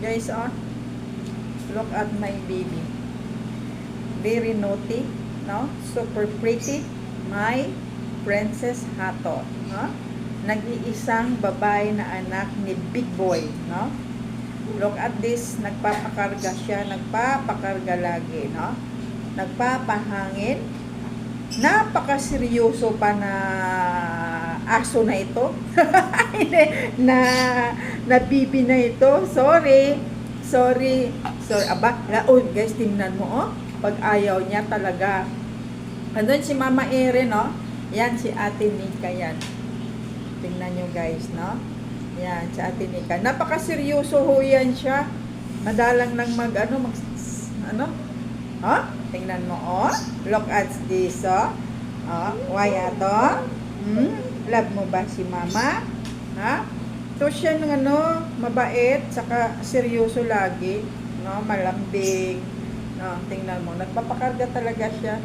Guys, look at my baby. Very naughty, no? Super pretty. My Princess Hato, no? Nag-iisang babae na anak ni Big Boy, no? Look at this, nagpapakarga siya, nagpapakarga lagi, no? Nagpapahangin. Napakaseryoso pa na aso na ito. na bibi na ito. Sorry. Aba, guys, tingnan mo, pag ayaw niya talaga. Andun si Mama Erin, no? Yan, si Ate Nika, yan. Tingnan nyo, guys, no? Yan, si Ate Nika. Napakaseryoso ho yan siya. Madalang lang tingnan mo, look at this, why ato? Love mo ba si Mama? Ha? So, siya ng mabait, saka seryoso lagi, no? Malambing, no? Tingnan mo, nagpapakarga talaga siya.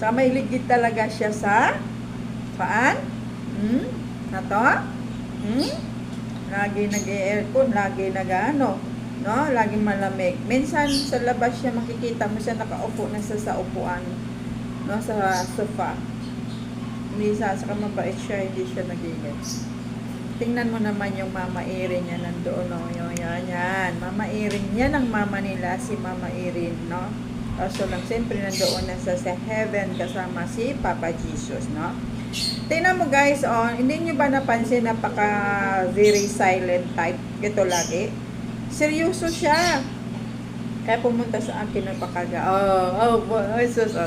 Saka may ligid talaga siya sa paan? Na to? Lagi nag-aircon, lagi no? Laging malamig. Minsan sa labas siya makikita mo siya nakaupo na sa upuan, no? Sa sofa. Hindi saka mabait siya, hindi siya nagigil. Tingnan mo naman yung Mama Erin niya nandoon, no? Yan. Mama Erin, yan ang mama nila, si Mama Erin, no? Kaso lang, siyempre nandoon na sa heaven kasama si Papa Jesus, no? Tingnan mo, guys, hindi nyo ba napansin very silent type? Ito lagi. Seryoso siya. Kaya pumunta sa akin nagpakaga.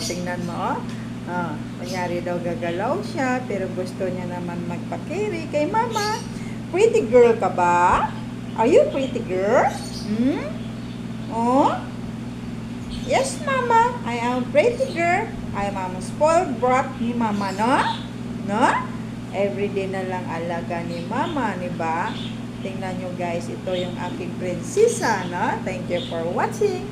Tingnan mo, kunyari daw gagalaw siya, pero gusto niya naman magpa-carry kay Mama. Pretty girl ka ba? Are you pretty girl? Yes, Mama. I am pretty girl. I am a spoiled brat ni Mama, no? No? Everyday na lang alaga ni Mama, di ba? Tingnan nyo, guys, ito yung aking prinsesa, no? Thank you for watching.